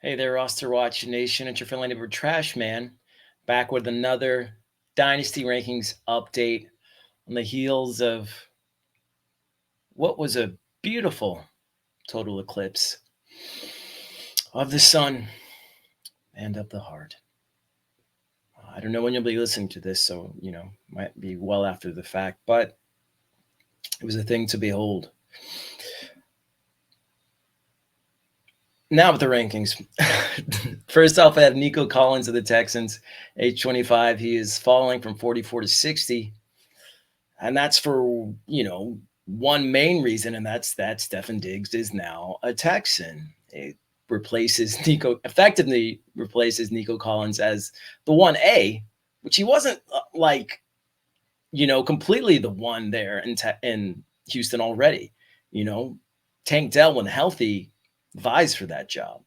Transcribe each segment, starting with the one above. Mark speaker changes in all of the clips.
Speaker 1: Hey there, RosterWatch Nation. It's your friendly neighbor Trashman, back with another Dynasty Rankings update on the heels of what was a beautiful total eclipse of the sun and of the heart. I don't know when you'll be listening to this, so, might be well after the fact, but it was a thing to behold. Now with the rankings. First off, I have Nico Collins of the Texans, age 25. He is falling from 44 to 60. And that's for, one main reason, and that's that Stefon Diggs is now a Texan. It effectively replaces Nico Collins as the 1A, which he wasn't completely the one there in Houston already. Tank Dell, when healthy, vies for that job.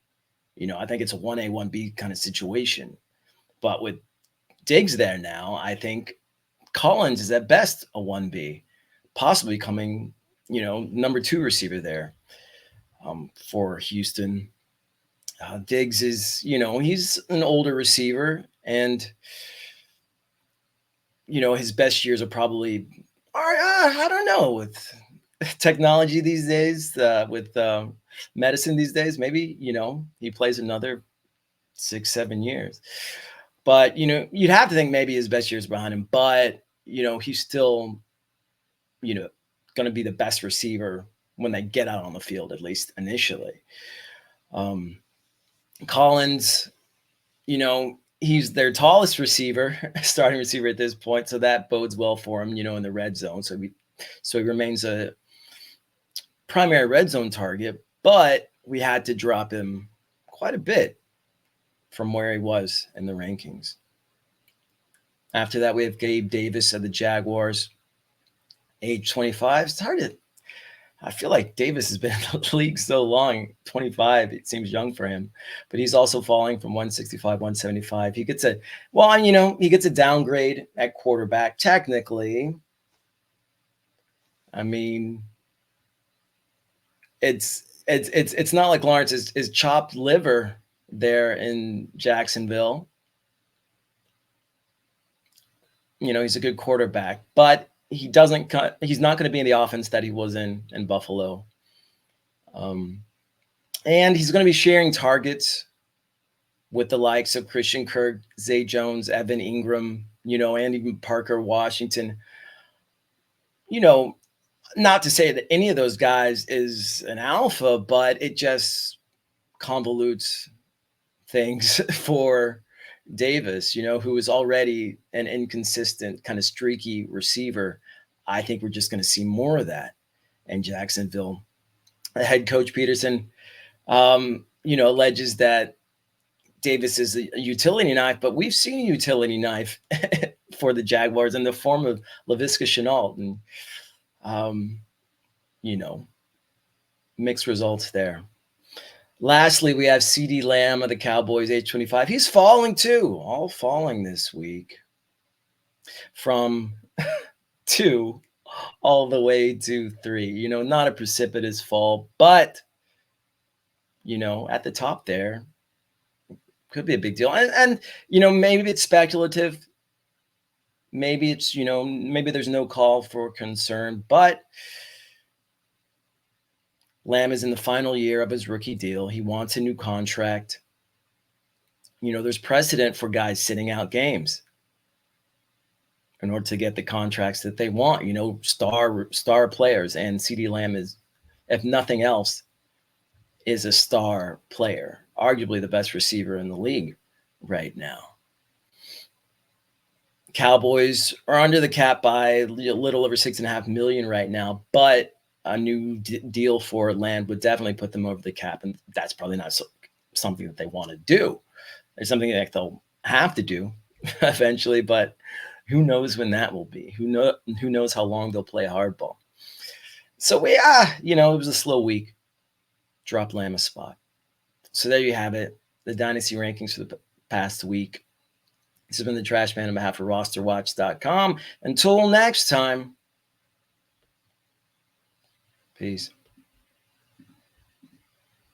Speaker 1: I think it's a 1A, 1B kind of situation. But with Diggs there now, I think Collins is at best a 1B, possibly coming, number 2 receiver there for Houston. Diggs is, he's an older receiver, and, his best years are probably, I don't know, with technology these days, with medicine these days, maybe, he plays another 6-7 years. But, you'd have to think maybe his best years behind him, but, he's still, going to be the best receiver when they get out on the field, at least initially. Collins, he's their tallest receiver, starting receiver at this point, so that bodes well for him, in the red zone. So he remains a primary red zone target, but we had to drop him quite a bit from where he was in the rankings. After that, we have Gabe Davis of the Jaguars, age 25. I feel like Davis has been in the league so long. 25, it seems young for him, but he's also falling from 165, 175. He gets a downgrade at quarterback. Technically, I mean, it's not like Lawrence is chopped liver there in Jacksonville. He's a good quarterback, but he's not going to be in the offense that he was in Buffalo. And he's going to be sharing targets with the likes of Christian Kirk, Zay Jones, Evan Ingram, and even Parker Washington. Not to say that any of those guys is an alpha, but it just convolutes things for Davis, who is already an inconsistent, kind of streaky receiver. I think we're just going to see more of that in Jacksonville. Head coach Peterson, alleges that Davis is a utility knife, but we've seen a utility knife for the Jaguars in the form of Laviska Shenault, and mixed results there. Lastly, we have CeeDee Lamb of the Cowboys, age 25. He's falling too, all falling this week from 2 all the way to 3. Not a precipitous fall, but, at the top there could be a big deal. And maybe it's speculative. Maybe it's, maybe there's no call for concern, but Lamb is in the final year of his rookie deal. He wants a new contract. There's precedent for guys sitting out games in order to get the contracts that they want, star players. And CeeDee Lamb is, if nothing else, is a star player, arguably the best receiver in the league right now. Cowboys are under the cap by a little over $6.5 million right now, but a new deal for Lamb would definitely put them over the cap, and that's probably not something that they want to do. It's something that they'll have to do eventually, but who knows when that will be? Who knows how long they'll play hardball? So it was a slow week. Drop Lamb a spot. So there you have it, the Dynasty rankings for the past week. This has been the Trashman on behalf of RosterWatch.com. Until next time, peace.